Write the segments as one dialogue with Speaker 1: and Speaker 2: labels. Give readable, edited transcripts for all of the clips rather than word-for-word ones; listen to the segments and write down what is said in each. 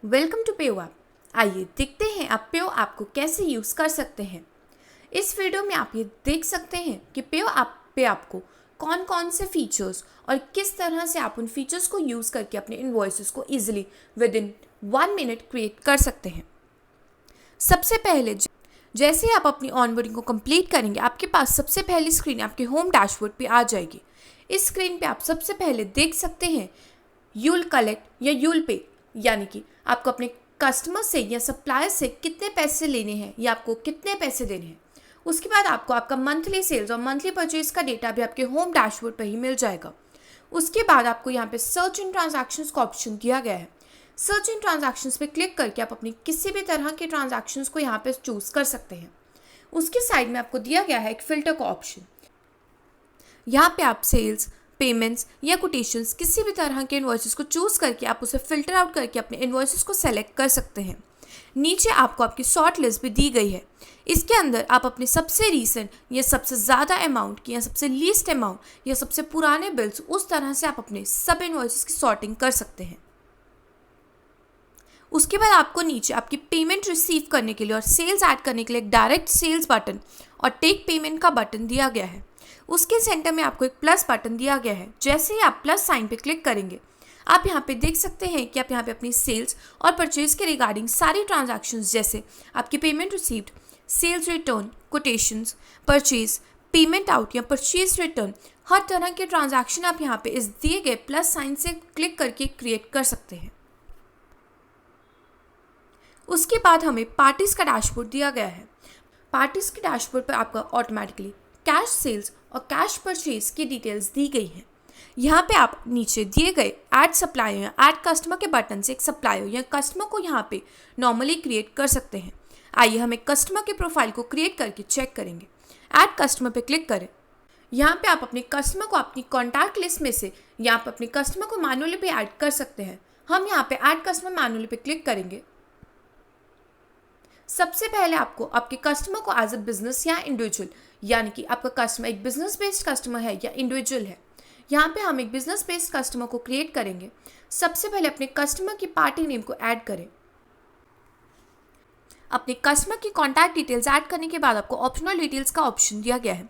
Speaker 1: Welcome to पेओ app. आइए देखते हैं आप पेओ ऐप को कैसे यूज़ कर सकते हैं। इस वीडियो में आप ये देख सकते हैं कि पेओ ऐप पे आपको कौन कौन से फीचर्स और किस तरह से आप उन फीचर्स को यूज़ करके अपने इनवॉइसेस को easily with in 1 minute create कर सकते हैं। सबसे पहले जैसे आप अपनी ऑनबोर्डिंग को कंप्लीट करेंगे, आपके पास सबसे पहली स्क्रीन आपके होम डैशबोर्ड पे आ जाएगी। इस स्क्रीन पे आप सबसे पहले देख सकते हैं यूल कलेक्ट या यूल पे, यानी कि आपको अपने कस्टमर से या सप्लायर से कितने पैसे लेने हैं या आपको कितने पैसे देने हैं। उसके बाद आपको आपका मंथली सेल्स और मंथली परचेज का डेटा भी आपके होम डैशबोर्ड पर ही मिल जाएगा। उसके बाद आपको यहाँ पे सर्च इन ट्रांजैक्शंस का ऑप्शन दिया गया है। सर्च इन ट्रांजैक्शंस पे क्लिक करके आप अपनी किसी भी तरह के ट्रांजैक्शंस को यहाँ पे चूज़ कर सकते हैं। उसके साइड में आपको दिया गया है एक फ़िल्टर का ऑप्शन। यहाँ पे आप सेल्स, पेमेंट्स या कोटेशंस किसी भी तरह के इनवॉइसेस को चूज़ करके आप उसे फिल्टर आउट करके अपने इनवॉइसेस को सेलेक्ट कर सकते हैं। नीचे आपको आपकी शॉर्ट लिस्ट भी दी गई है। इसके अंदर आप अपने सबसे रीसेंट या सबसे ज़्यादा अमाउंट की या सबसे लीस्ट अमाउंट या सबसे पुराने बिल्स, उस तरह से आप अपने सब इनवॉइसेस की सॉर्टिंग कर सकते हैं। उसके बाद आपको नीचे आपकी पेमेंट रिसीव करने के लिए और सेल्स ऐड करने के लिए एक डायरेक्ट सेल्स बटन और टेक पेमेंट का बटन दिया गया है। उसके सेंटर में आपको एक प्लस बटन दिया गया है। जैसे ही आप प्लस साइन पे क्लिक करेंगे, आप यहाँ पे देख सकते हैं कि आप यहाँ पे अपनी सेल्स और परचेज के रिगार्डिंग सारी ट्रांजैक्शंस, जैसे आपकी payment received, sales return, quotations, purchase, payment out या परचेज रिटर्न, हर तरह के ट्रांजैक्शन आप यहाँ पे इस दिए गए प्लस साइन से क्लिक करके क्रिएट कर सकते हैं। उसके बाद हमें पार्टीज का डैशबोर्ड दिया गया है। पार्टीज के डैशबोर्ड पर आपका ऑटोमेटिकली कैश सेल्स और कैश परचेज की डिटेल्स दी गई हैं। यहाँ पे आप नीचे दिए गए ऐड सप्लायर या ऐड कस्टमर के बटन से एक सप्लायर या कस्टमर को यहाँ पे नॉर्मली क्रिएट कर सकते हैं। आइए हम एक कस्टमर के प्रोफाइल को क्रिएट करके चेक करेंगे। ऐड कस्टमर पे क्लिक करें। यहाँ पे आप अपने कस्टमर को अपनी कॉन्टैक्ट लिस्ट में से या आप अपने कस्टमर को मैनुअली पे ऐड कर सकते हैं। हम यहाँ पे ऐड कस्टमर मैनुअली पे क्लिक करेंगे। सबसे पहले आपको आपके कस्टमर को एज अ बिजनेस या इंडिविजुअल, यानी कि आपका कस्टमर एक बिजनेस बेस्ड कस्टमर है या इंडिविजुअल है। यहाँ पे हम एक बिजनेस बेस्ड कस्टमर को क्रिएट करेंगे। सबसे पहले अपने कस्टमर की पार्टी नेम को ऐड करें। अपने कस्टमर की कॉन्टैक्ट डिटेल्स ऐड करने के बाद आपको ऑप्शनल डिटेल्स का ऑप्शन दिया गया है।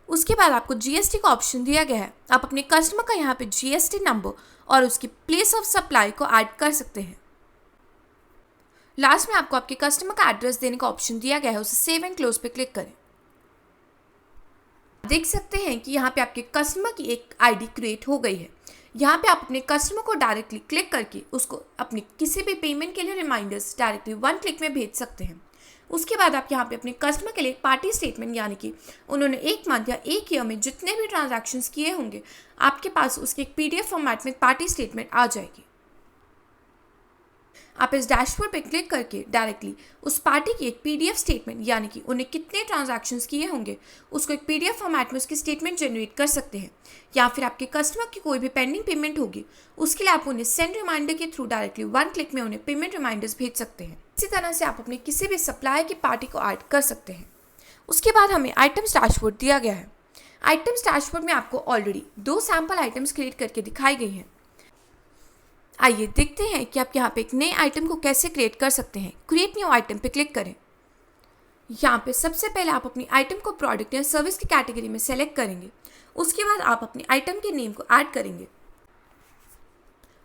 Speaker 1: उसके बाद आपको जीएसटी का ऑप्शन दिया गया है। आप अपने कस्टमर का यहाँ पे जीएसटी नंबर और उसकी प्लेस ऑफ सप्लाई को ऐड कर सकते हैं। लास्ट में आपको आपके कस्टमर का एड्रेस देने का ऑप्शन दिया गया है। उसे सेव एंड क्लोज पे क्लिक करें। देख सकते हैं कि यहाँ पे आपके कस्टमर की एक आईडी क्रिएट हो गई है। यहाँ पे आप अपने कस्टमर को डायरेक्टली क्लिक करके उसको अपनी किसी भी पेमेंट के लिए रिमाइंडर्स डायरेक्टली 1 क्लिक में भेज सकते हैं। उसके बाद आप यहाँ पे अपने कस्टमर के लिए एक पार्टी स्टेटमेंट, यानी कि उन्होंने 1 मंथ या 1 ईयर में जितने भी ट्रांजैक्शंस किए होंगे, आपके पास उसके एक पीडीएफ फॉर्मेट में पार्टी स्टेटमेंट आ जाएगी। आप इस डैशबोर्ड पे क्लिक करके डायरेक्टली उस पार्टी की एक पीडीएफ स्टेटमेंट, यानी कि उन्हें कितने ट्रांजैक्शंस किए होंगे, उसको एक पीडीएफ फॉर्मेट में उसकी स्टेटमेंट जनरेट कर सकते हैं। या फिर आपके कस्टमर की कोई भी पेंडिंग पेमेंट होगी, उसके लिए आप उन्हें सेंड रिमाइंडर के थ्रू डायरेक्टली 1 क्लिक में उन्हें पेमेंट रिमाइंडर्स भेज सकते हैं। इसी तरह से आप अपने किसी भी सप्लायर की पार्टी को ऐड कर सकते हैं। उसके बाद हमें आइटम्स डैशबोर्ड दिया गया है। आइटम्स डैशबोर्ड में आपको ऑलरेडी 2 सैम्पल आइटम्स क्रिएट करके दिखाई गई हैं। आइए देखते हैं कि आप यहाँ पे एक नए आइटम को कैसे क्रिएट कर सकते हैं। क्रिएट न्यू आइटम पे क्लिक करें। यहाँ पे सबसे पहले आप अपनी आइटम को प्रोडक्ट या सर्विस की कैटेगरी में सेलेक्ट करेंगे। उसके बाद आप अपनी आइटम के नेम को ऐड करेंगे।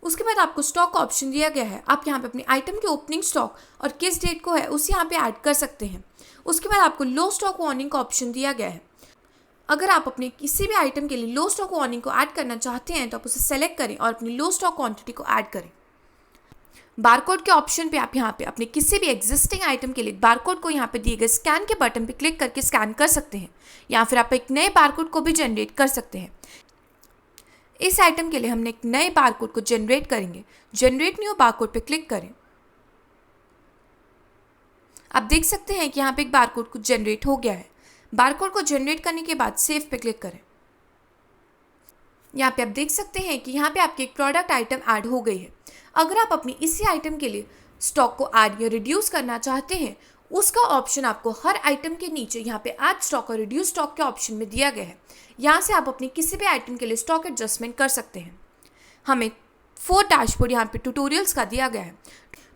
Speaker 1: उसके बाद आपको स्टॉक का ऑप्शन दिया गया है। आप यहाँ पे अपनी आइटम के ओपनिंग स्टॉक और किस डेट को है उसे यहाँ पे ऐड कर सकते हैं। उसके बाद आपको लो स्टॉक वार्निंग का ऑप्शन दिया गया है। अगर आप अपने किसी भी आइटम के लिए लो स्टॉक वार्निंग को ऐड करना चाहते हैं तो आप उसे सेलेक्ट करें और अपनी लो स्टॉक क्वांटिटी को ऐड करें। बारकोड के ऑप्शन पे आप यहाँ पे अपने किसी भी एग्जिस्टिंग आइटम के लिए बारकोड को यहाँ पे दिए गए स्कैन के बटन पे क्लिक करके स्कैन कर सकते हैं, या फिर आप एक नए बारकोड को भी जनरेट कर सकते हैं। इस आइटम के लिए हमने एक नए बारकोड को जनरेट करेंगे। जनरेट न्यू बारकोड पे क्लिक करें। आप देख सकते हैं कि यहाँ पे एक बारकोड को जनरेट हो गया है। बारकोड को जनरेट करने के बाद सेव पे क्लिक करें। यहाँ पे आप देख सकते हैं कि यहाँ पे आपकी एक प्रोडक्ट आइटम ऐड हो गई है। अगर आप अपनी इसी आइटम के लिए स्टॉक को ऐड या रिड्यूस करना चाहते हैं, उसका ऑप्शन आपको हर आइटम के नीचे यहाँ पे ऐड स्टॉक और रिड्यूस स्टॉक के ऑप्शन में दिया गया है। यहाँ से आप अपनी किसी भी आइटम के लिए स्टॉक एडजस्टमेंट कर सकते हैं। हमें फोर्थ डैशबोर्ड यहाँ पे ट्यूटोरियल्स का दिया गया है।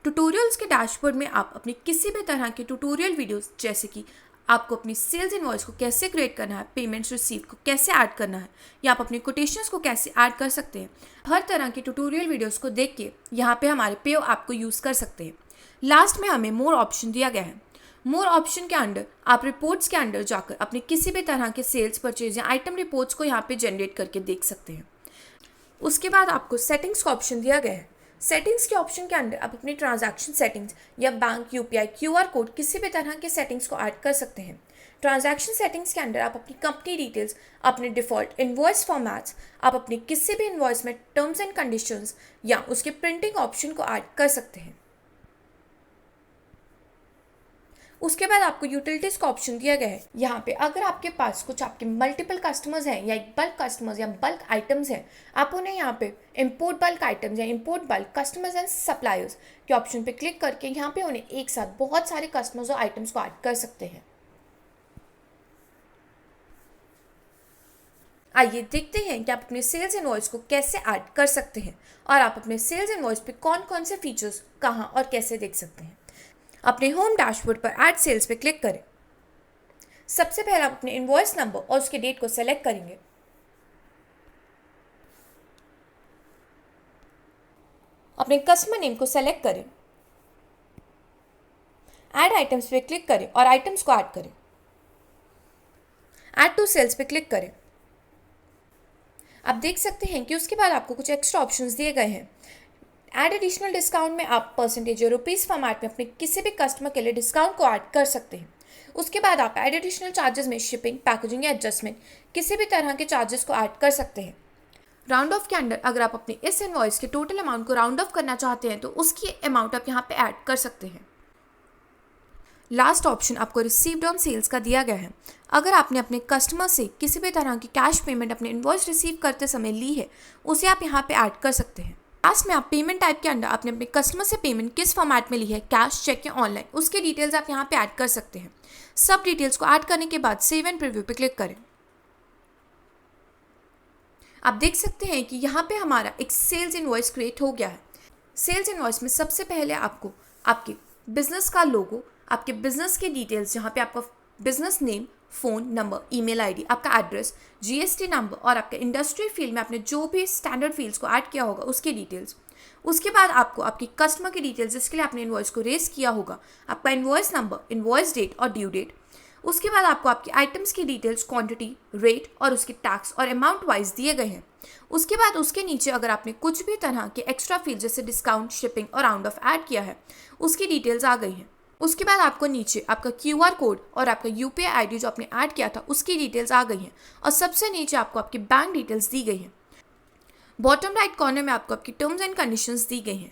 Speaker 1: ट्यूटोरियल्स के डैशबोर्ड में आप अपनी किसी भी तरह के ट्यूटोरियल वीडियोस, जैसे कि आपको अपनी सेल्स इनवॉइस को कैसे क्रिएट करना है, पेमेंट्स रिसीव को कैसे ऐड करना है, या आप अपने कोटेशंस को कैसे ऐड कर सकते हैं, हर तरह के ट्यूटोरियल वीडियोस को देख के यहाँ पे हमारे पेओ ऐप को यूज़ कर सकते हैं। लास्ट में हमें मोर ऑप्शन दिया गया है। मोर ऑप्शन के अंडर आप रिपोर्ट्स के अंडर जाकर अपने किसी भी तरह के सेल्स, परचेज या आइटम रिपोर्ट्स को यहाँ पे जनरेट करके देख सकते हैं। उसके बाद आपको सेटिंग्स का ऑप्शन दिया गया है। सेटिंग्स के ऑप्शन के अंदर आप अपनी ट्रांजैक्शन सेटिंग्स या बैंक, यूपीआई, क्यूआर कोड, किसी भी तरह के सेटिंग्स को ऐड कर सकते हैं। ट्रांजैक्शन सेटिंग्स के अंदर आप अपनी कंपनी डिटेल्स, अपने डिफ़ॉल्ट इनवॉइस फॉर्मेट्स, आप अपने किसी भी इनवॉइस में टर्म्स एंड कंडीशंस या उसके प्रिंटिंग ऑप्शन को ऐड कर सकते हैं। उसके बाद आपको यूटिलिटीज का ऑप्शन दिया गया है। यहाँ पे अगर आपके पास कुछ आपके मल्टीपल कस्टमर्स हैं या एक बल्क कस्टमर्स या बल्क आइटम्स हैं, आप उन्हें यहाँ पे इंपोर्ट बल्क आइटम्स या import bulk customers and suppliers के ऑप्शन पे क्लिक करके यहाँ पे उन्हें एक साथ बहुत सारे कस्टमर्स और आइटम्स को ऐड कर सकते हैं। आइए देखते हैं कि आप अपने सेल्स इनवॉइस को कैसे ऐड कर सकते हैं और आप अपने सेल्स इनवॉइस पे कौन कौन से फीचर्स कहाँ और कैसे देख सकते हैं। अपने होम डैशबोर्ड पर ऐड सेल्स पे क्लिक करें। सबसे पहले आप अपने इनवॉइस नंबर और उसके डेट को सेलेक्ट करेंगे। अपने कस्टमर नेम को सेलेक्ट करें। ऐड आइटम्स पे क्लिक करें और आइटम्स को ऐड करें। ऐड टू सेल्स पे क्लिक करें। आप देख सकते हैं कि उसके बाद आपको कुछ एक्स्ट्रा ऑप्शंस दिए गए हैं। ऐड एडिशनल डिस्काउंट में आप परसेंटेज या रुपीज़ फॉर्मेट में अपने किसी भी कस्टमर के लिए डिस्काउंट को ऐड कर सकते हैं। उसके बाद आप ऐड एडिशनल चार्जेस में शिपिंग, पैकेजिंग या एडजस्टमेंट किसी भी तरह के चार्जेस को ऐड कर सकते हैं। राउंड ऑफ के अंदर अगर आप अपने इस इनवॉइस के टोटल अमाउंट को राउंड ऑफ करना चाहते हैं तो उसकी अमाउंट आप यहाँ पे ऐड कर सकते हैं। लास्ट ऑप्शन आपको रिसीव्ड ऑन सेल्स का दिया गया है। अगर आपने अपने कस्टमर से किसी भी तरह की कैश पेमेंट अपने इनवॉइस रिसीव करते समय ली है, उसे आप यहाँ पे ऐड कर सकते हैं। लास्ट में आप पेमेंट टाइप के अंदर आपने अपने कस्टमर से पेमेंट किस फॉर्मेट में ली है, कैश, चेक या ऑनलाइन, उसके डिटेल्स आप यहाँ पे ऐड कर सकते हैं। सब डिटेल्स को ऐड करने के बाद सेव एंड प्रीव्यू पे क्लिक करें। आप देख सकते हैं कि यहाँ पे हमारा एक सेल्स इनवॉइस क्रिएट हो गया है। सेल्स इनवॉइस में सबसे पहले आपको आपके बिजनेस का लोगो, आपके बिजनेस के डिटेल्स, जहाँ पे आपका business name, phone number, email ID, आपका एड्रेस, जीएसटी नंबर और आपका इंडस्ट्री फील्ड में आपने जो भी स्टैंडर्ड फील्ड्स को ऐड किया होगा उसकी डिटेल्स। उसके बाद आपको आपकी कस्टमर की डिटेल्स, जिसके लिए आपने इनवॉइस को रेज किया होगा, आपका इनवॉइस नंबर, इनवॉइस डेट और ड्यू डेट। उसके बाद आपको आपकी आइटम्स की डिटेल्स, क्वांटिटी, रेट और उसके टैक्स और अमाउंट वाइज दिए गए हैं। उसके बाद उसके नीचे अगर आपने कुछ भी तरह के एक्स्ट्रा फील्ड जैसे डिस्काउंट, शिपिंग और राउंड ऑफ ऐड किया है, उसकी डिटेल्स आ गई हैं। उसके बाद आपको नीचे आपका क्यूआर कोड और आपका यूपीआई आईडी जो आपने ऐड किया था उसकी डिटेल्स आ गई हैं और सबसे नीचे आपको आपकी बैंक डिटेल्स दी गई हैं। बॉटम राइट कॉर्नर में आपको आपकी टर्म्स एंड कंडीशंस दी गई हैं।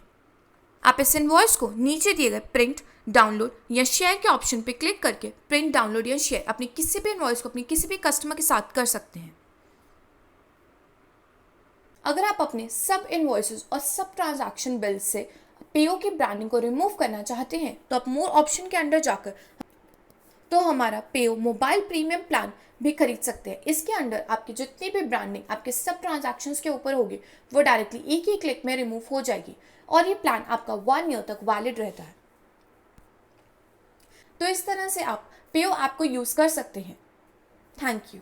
Speaker 1: आप इस इनवॉइस को नीचे दिए गए प्रिंट, डाउनलोड या शेयर के ऑप्शन पे क्लिक करके प्रिंट, डाउनलोड या शेयर अपनी किसी भी इनवॉइस को अपनी किसी भी कस्टमर के साथ कर सकते हैं। अगर आप अपने सब इनवॉइसेस और सब ट्रांजैक्शन बिल्स से पेओ की ब्रांडिंग को रिमूव करना चाहते हैं तो आप मोर ऑप्शन के अंदर जाकर तो हमारा पेओ मोबाइल प्रीमियम प्लान भी खरीद सकते हैं। इसके अंदर आपकी जितनी भी ब्रांडिंग आपके सब ट्रांजैक्शंस के ऊपर होगी वो डायरेक्टली एक ही क्लिक में रिमूव हो जाएगी और ये प्लान आपका 1 ईयर तक वैलिड रहता है। तो इस तरह से आप पेओ ऐप को यूज़ कर सकते हैं। Thank you.